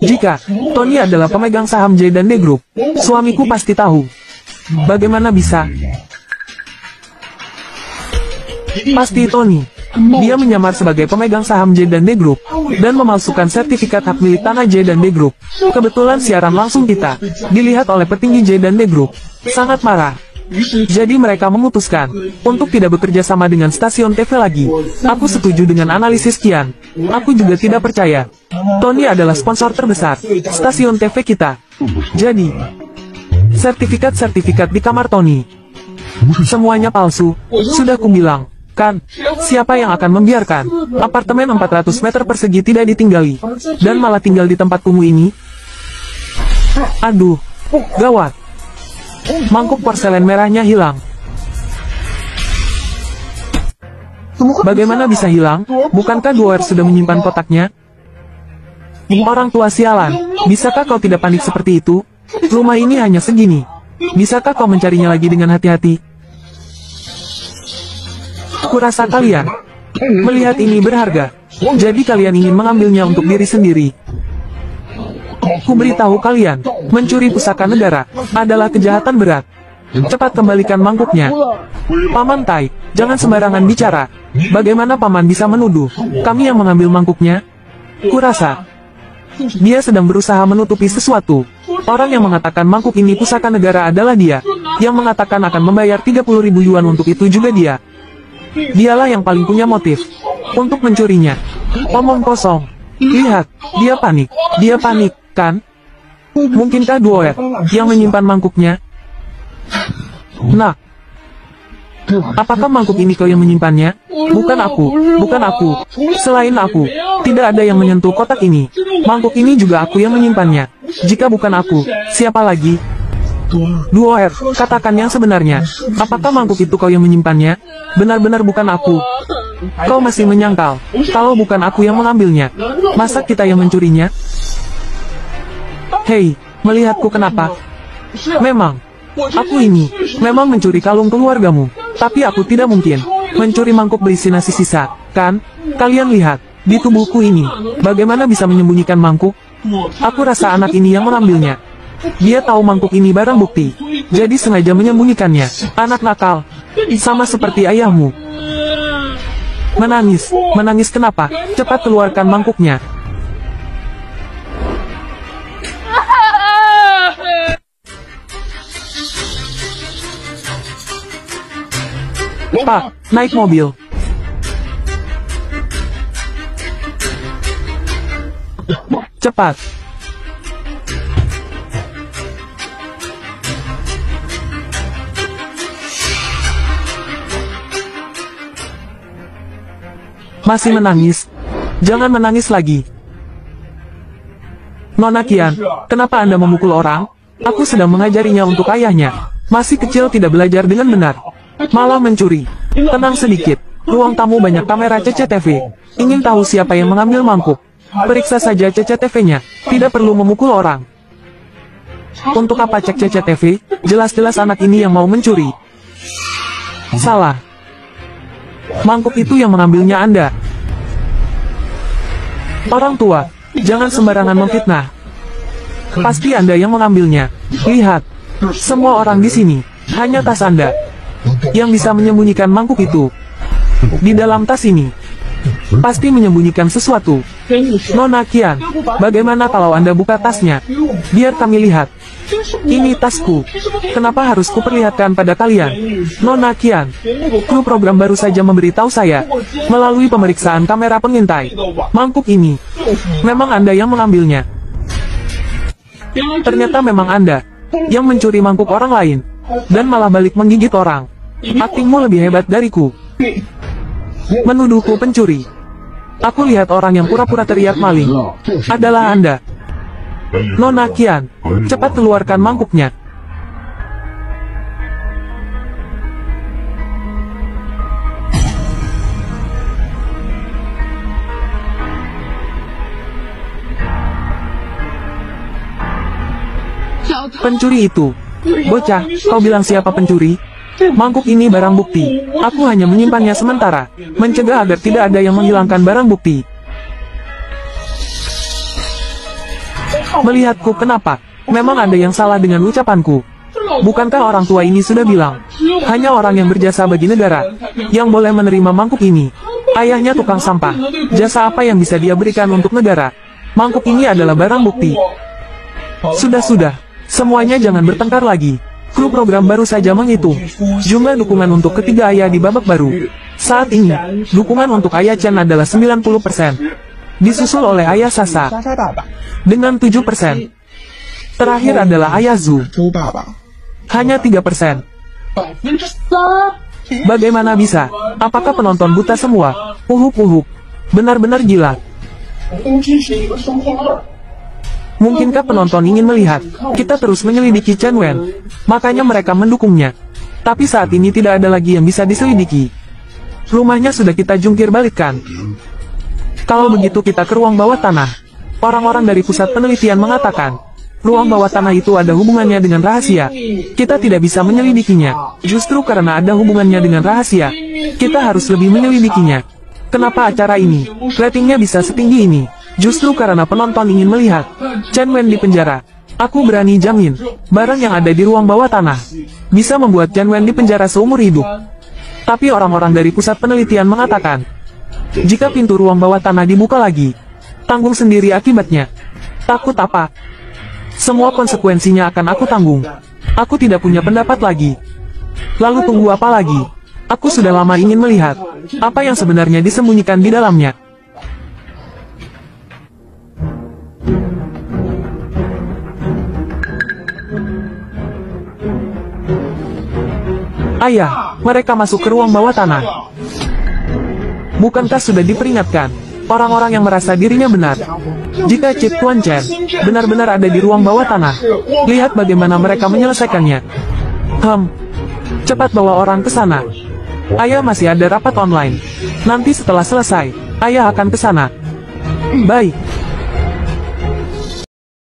Jika Tony adalah pemegang saham J&D Group, suamiku pasti tahu. Bagaimana bisa? Pasti Tony. Dia menyamar sebagai pemegang saham J&D Group dan memalsukan sertifikat hak milik tanah J&D Group. Kebetulan siaran langsung kita dilihat oleh petinggi J&D Group. Sangat marah. Jadi mereka memutuskan untuk tidak bekerja sama dengan stasiun TV lagi. Aku setuju dengan analisis Kian. Aku juga tidak percaya. Tony adalah sponsor terbesar stasiun TV kita. Jadi, sertifikat-sertifikat di kamar Tony semuanya palsu. Sudah kubilang, kan? Siapa yang akan membiarkan apartemen 400 meter persegi tidak ditinggali dan malah tinggal di tempat kumuh ini? Aduh, gawat. Mangkuk porselen merahnya hilang. Bagaimana bisa hilang? Bukankah Dwyer sudah menyimpan kotaknya? Orang tua sialan, bisakah kau tidak panik seperti itu? Rumah ini hanya segini. Bisakah kau mencarinya lagi dengan hati-hati? Kurasa kalian melihat ini berharga. Jadi kalian ingin mengambilnya untuk diri sendiri. Ku beritahu kalian, mencuri pusaka negara adalah kejahatan berat. Cepat kembalikan mangkuknya. Paman Tai, jangan sembarangan bicara. Bagaimana Paman bisa menuduh kami yang mengambil mangkuknya? Kurasa dia sedang berusaha menutupi sesuatu. Orang yang mengatakan mangkuk ini pusaka negara adalah dia. Yang mengatakan akan membayar 30.000 yuan untuk itu juga dia. Dialah yang paling punya motif untuk mencurinya. Omong kosong. Lihat, dia panik. Dia panik, kan? Mungkinkah Dwyer yang menyimpan mangkuknya? Nah, apakah mangkuk ini kau yang menyimpannya? Bukan aku, bukan aku. Selain aku, tidak ada yang menyentuh kotak ini. Mangkuk ini juga aku yang menyimpannya. Jika bukan aku, siapa lagi? Dwyer, katakan yang sebenarnya. Apakah mangkuk itu kau yang menyimpannya? Benar-benar bukan aku. Kau masih menyangkal kalau bukan aku yang mengambilnya. Masa kita yang mencurinya? Hei, melihatku kenapa? Memang, aku ini memang mencuri kalung keluargamu. Tapi aku tidak mungkin mencuri mangkuk berisi nasi sisa, kan? Kalian lihat, di tubuhku ini, bagaimana bisa menyembunyikan mangkuk? Aku rasa anak ini yang mengambilnya. Dia tahu mangkuk ini barang bukti, jadi sengaja menyembunyikannya. Anak nakal, sama seperti ayahmu. Menangis, menangis kenapa? Cepat keluarkan mangkuknya. Pak, naik mobil. Cepat. Masih menangis? Jangan menangis lagi. Nona Kian, kenapa Anda memukul orang? Aku sedang mengajarinya untuk ayahnya. Masih kecil tidak belajar dengan benar. Malah mencuri. Tenang sedikit. Ruang tamu banyak kamera CCTV. Ingin tahu siapa yang mengambil mangkuk? Periksa saja CCTV-nya. Tidak perlu memukul orang. Untuk apa cek CCTV? Jelas-jelas anak ini yang mau mencuri. Salah. Mangkuk itu yang mengambilnya Anda. Orang tua, jangan sembarangan memfitnah. Pasti Anda yang mengambilnya. Lihat, semua orang di sini, hanya tas Anda yang bisa menyembunyikan mangkuk itu. Di dalam tas ini, pasti menyembunyikan sesuatu. Nona Kian, bagaimana kalau Anda buka tasnya? Biar kami lihat. Ini tasku. Kenapa harus kuperlihatkan pada kalian? Nona Kian, kru program baru saja memberitahu saya, melalui pemeriksaan kamera pengintai, mangkuk ini, memang Anda yang mengambilnya. Ternyata memang Anda yang mencuri mangkuk orang lain, dan malah balik menggigit orang. Aktingmu lebih hebat dariku. Menuduhku pencuri. Aku lihat orang yang pura-pura teriak maling adalah Anda. Nona Kian, cepat keluarkan mangkuknya. Pencuri itu. Bocah, kau bilang siapa pencuri? Mangkuk ini barang bukti. Aku hanya menyimpannya sementara, mencegah agar tidak ada yang menghilangkan barang bukti. Melihatku kenapa? Memang ada yang salah dengan ucapanku. Bukankah orang tua ini sudah bilang, hanya orang yang berjasa bagi negara, yang boleh menerima mangkuk ini? Ayahnya tukang sampah. Jasa apa yang bisa dia berikan untuk negara? Mangkuk ini adalah barang bukti. Sudah-sudah, semuanya jangan bertengkar lagi. Kru program baru saja menghitung jumlah dukungan untuk ketiga ayah di babak baru. Saat ini, dukungan untuk ayah Chen adalah 90%. Disusul oleh ayah Sasa dengan 7%. Terakhir adalah ayah Zhu. Hanya 3%. Bagaimana bisa? Apakah penonton buta semua? Uhuk-uhuk. Benar-benar gila. Mungkinkah penonton ingin melihat kita terus menyelidiki Chen Wen? Makanya mereka mendukungnya. Tapi saat ini tidak ada lagi yang bisa diselidiki. Rumahnya sudah kita jungkir balikkan. Kalau begitu kita ke ruang bawah tanah. Orang-orang dari pusat penelitian mengatakan, ruang bawah tanah itu ada hubungannya dengan rahasia. Kita tidak bisa menyelidikinya. Justru karena ada hubungannya dengan rahasia, kita harus lebih menyelidikinya. Kenapa acara ini, ratingnya bisa setinggi ini? Justru karena penonton ingin melihat Chen Wen di penjara. Aku berani jamin, barang yang ada di ruang bawah tanah bisa membuat Chen Wen di penjara seumur hidup. Tapi orang-orang dari pusat penelitian mengatakan, jika pintu ruang bawah tanah dibuka lagi, tanggung sendiri akibatnya. Takut apa? Semua konsekuensinya akan aku tanggung. Aku tidak punya pendapat lagi. Lalu tunggu apa lagi? Aku sudah lama ingin melihat apa yang sebenarnya disembunyikan di dalamnya. Ayah, mereka masuk ke ruang bawah tanah. Bukankah sudah diperingatkan? Orang-orang yang merasa dirinya benar. Jika Cip Tuan Chen benar-benar ada di ruang bawah tanah, lihat bagaimana mereka menyelesaikannya. Cepat bawa orang ke sana. Ayah masih ada rapat online. Nanti setelah selesai, ayah akan ke sana. Baik.